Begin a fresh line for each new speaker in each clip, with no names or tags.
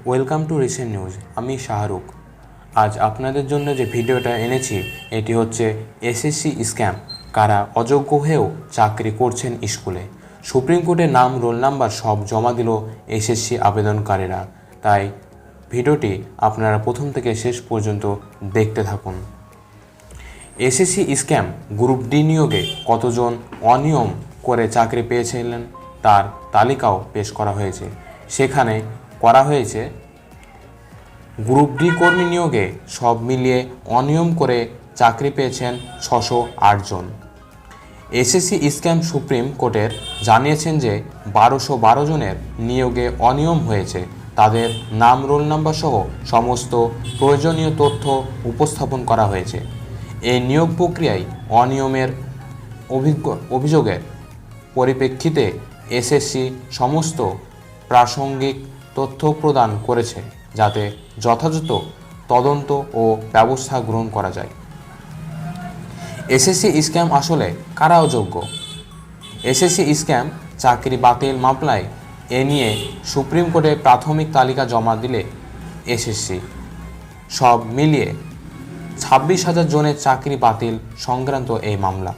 Welcome to recent news. আমি শাহরুখ। আজ আপনাদের জন্য যে ভিডিওটা এনেছি এটি হচ্ছে এসএসসি স্ক্যাম, কারা অযোগ্য হয়েও চাকরি করছেন স্কুলে। সুপ্রিম কোর্টে নাম, রোল নাম্বার সব জমা দিল এসএসসি আবেদনকারীরা। তাই ভিডিওটি আপনারা প্রথম থেকে শেষ পর্যন্ত দেখতে থাকুন। এসএসসি স্ক্যাম, গ্রুপ ডি নিয়োগে কতজন অনিয়ম করে চাকরি পেয়েছিলেন তার তালিকাও পেশ করা হয়েছে। সেখানে করা হয়েছে গ্রুপ ডি কর্মী নিয়োগে সব মিলিয়ে অনিয়ম করে চাকরি পেয়েছেন 608 জন। এসএসসি স্ক্যাম সুপ্রিম কোর্টের জানিয়েছেন যে 1212 জনের নিয়োগে অনিয়ম হয়েছে। তাদের নাম, রোল নাম্বার সহ সমস্ত প্রয়োজনীয় তথ্য উপস্থাপন করা হয়েছে। এই নিয়োগ প্রক্রিয়ায় অনিয়মের অভিযোগের পরিপ্রেক্ষিতে এসএসসি সমস্ত প্রাসঙ্গিক তথ্য প্রদান করেছে যাতে যথাযথ তদন্ত ও ব্যবস্থা গ্রহণ করা যায়। এসএসসি স্ক্যাম আসলে কারা অযোগ্য? এসএসসি স্ক্যাম চাকরি বাতিল মামলায় এ নিয়ে সুপ্রিম কোর্টে প্রাথমিক তালিকা জমা দিলে এসএসসি সব মিলিয়ে 26,000 জনের চাকরি বাতিল সংক্রান্ত এই মামলা।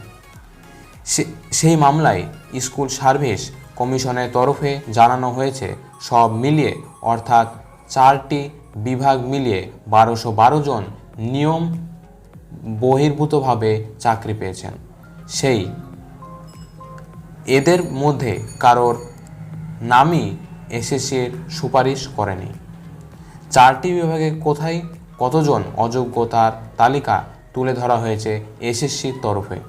সেই মামলায় স্কুল সার্ভিস কমিশনের তরফে জানানো হয়েছে সব মিলিয়ে অর্থাৎ 4টি বিভাগ মিলিয়ে 1212 জন নিয়ম বহির্ভূতভাবে চাকরি পেয়েছেন। এদের মধ্যে কারোর নামই এসএসসির সুপারিশ করেনি। 4টি বিভাগে কোথায় কতজন অযোগ্য তার তালিকা তুলে ধরা হয়েছে এসএসসির তরফে।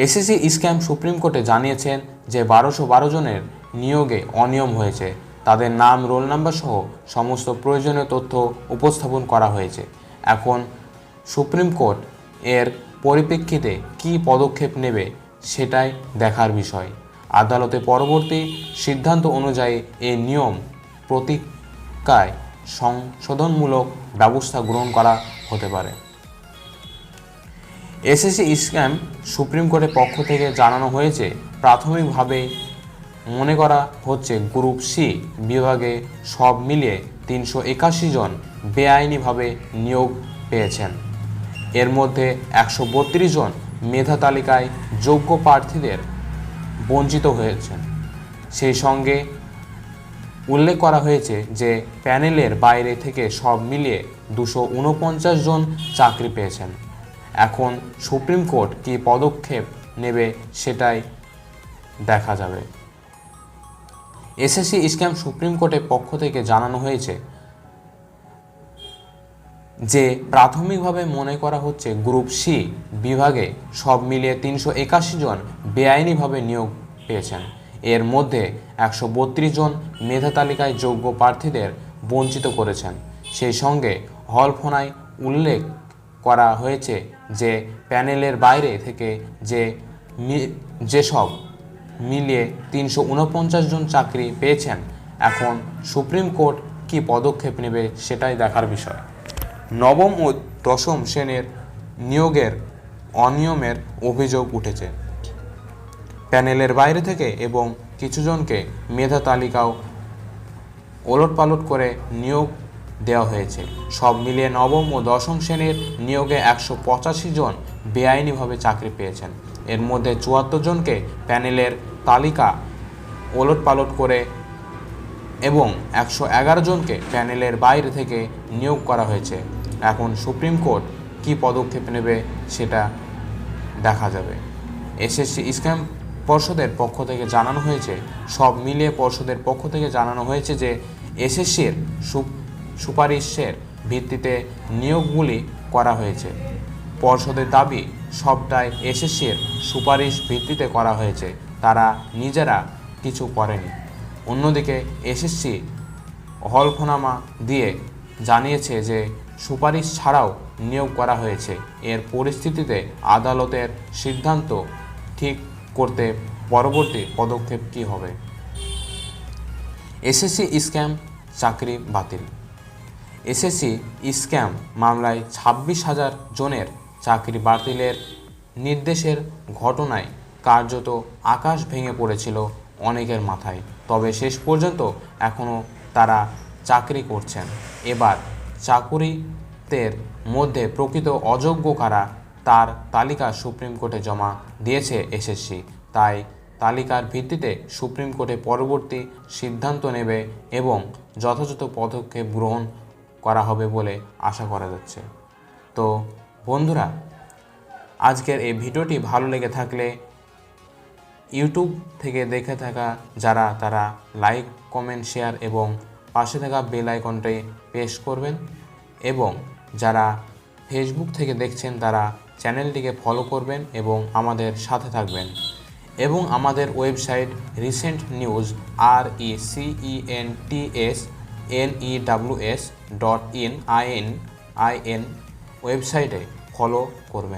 এসএসসি স্ক্যাম সুপ্রিম কোর্টে জানিয়েছেন যে 1212 জনের নিয়োগে অনিয়ম হয়েছে। তাদের নাম, রোল নাম্বার সহ সমস্ত প্রয়োজনীয় তথ্য উপস্থাপন করা হয়েছে। এখন সুপ্রিম কোর্ট এর পরিপ্রেক্ষিতে কী পদক্ষেপ নেবে সেটাই দেখার বিষয়। আদালতে পরবর্তী সিদ্ধান্ত অনুযায়ী এই নিয়ম প্রতিকায় সংশোধনমূলক ব্যবস্থা গ্রহণ করা হতে পারে। এসএসসি স্ক্যাম সুপ্রিম কোর্টের পক্ষ থেকে জানানো হয়েছে, প্রাথমিকভাবে মনে করা হচ্ছে গ্রুপ সি বিভাগে সব মিলিয়ে 381 জন বেআইনিভাবে নিয়োগ পেয়েছেন। এর মধ্যে 132 জন মেধা তালিকায় যোগ্য প্রার্থীদের বঞ্চিত হয়েছেন। সেই সঙ্গে উল্লেখ করা হয়েছে যে প্যানেলের বাইরে থেকে সব মিলিয়ে 249 জন চাকরি পেয়েছেন। এখন সুপ্রিম কোর্ট কী পদক্ষেপ নেবে সেটাই দেখা যাবে। এসএসসি স্ক্যাম সুপ্রিম কোর্টের পক্ষ থেকে জানানো হয়েছে যে প্রাথমিকভাবে মনে করা হচ্ছে গ্রুপ সি বিভাগে সব মিলিয়ে 381 জন বেআইনিভাবে নিয়োগ পেয়েছেন। এর মধ্যে 132 জন মেধা তালিকায় যোগ্য প্রার্থীদের বঞ্চিত করেছেন। সেই সঙ্গে হলফনায় উল্লেখ করা হয়েছে যে প্যানেলের বাইরে থেকে যেসব মিলিয়ে 349 জন চাকরি পেয়েছেন। এখন সুপ্রিম কোর্ট কী পদক্ষেপ নেবে সেটাই দেখার বিষয়। নবম ও দশম শ্রেণীর নিয়োগের অনিয়মের অভিযোগ উঠেছে। প্যানেলের বাইরে থেকে এবং কিছুজনকে মেধা তালিকাও ওলটপালট করে নিয়োগ দেওয়া হয়েছে। সব মিলিয়ে নবম ও দশম শ্রেণীর নিয়োগে 185 জন বেআইনিভাবে চাকরি পেয়েছেন। এর মধ্যে 74 জনকে প্যানেলের তালিকা ওলটপালট করে এবং 111 জনকে প্যানেলের বাইরে থেকে নিয়োগ করা হয়েছে। এখন সুপ্রিম কোর্ট কী পদক্ষেপ নেবে সেটা দেখা যাবে। এসএসসি স্ক্যাম পর্ষদের পক্ষ থেকে জানানো হয়েছে, সব মিলিয়ে পর্ষদের পক্ষ থেকে জানানো হয়েছে যে এসএসসির সুপারিশের ভিত্তিতে নিয়োগগুলি করা হয়েছে। পর্ষদের দাবি সবটাই এসএসসির সুপারিশ ভিত্তিতে করা হয়েছে, তারা নিজেরা কিছু করেনি। অন্যদিকে এসএসসি হলফনামা দিয়ে জানিয়েছে যে সুপারিশ ছাড়াও নিয়োগ করা হয়েছে। এর পরিস্থিতিতে আদালতের সিদ্ধান্ত ঠিক করতে পরবর্তী পদক্ষেপ কী হবে। এসএসসি স্ক্যাম চাকরি বাতিল। এসএসসি স্ক্যাম মামলায় 26,000 জনের চাকরি বাতিলের নির্দেশের ঘটনায় কার্যত আকাশ ভেঙে পড়েছিল অনেকের মাথায়। তবে শেষ পর্যন্ত এখনও তারা চাকরি করছেন। এবার চাকুরিদের মধ্যে প্রকৃত অযোগ্য কারা তার তালিকা সুপ্রিম কোর্টে জমা দিয়েছে এসএসসি। তাই তালিকার ভিত্তিতে সুপ্রিম কোর্টে পরবর্তী সিদ্ধান্ত নেবে এবং যথাযথ পদক্ষেপ গ্রহণ করা হবে বলে আশা করা যাচ্ছে। তো বন্ধুরা, আজকের এই ভিডিওটি ভালো লেগে থাকলে ইউটিউব থেকে দেখে থাকা যারা তারা লাইক, কমেন্ট, শেয়ার এবং পাশে থাকা বেল আইকনটি প্রেস করবেন, এবং যারা ফেসবুক থেকে দেখছেন তারা চ্যানেলটিকে ফলো করবেন এবং আমাদের সাথে থাকবেন। এবং আমাদের ওয়েবসাইট রিসেন্ট নিউজ RECENTSNEWS.IN ওয়েবসাইটে ফলো করবেন।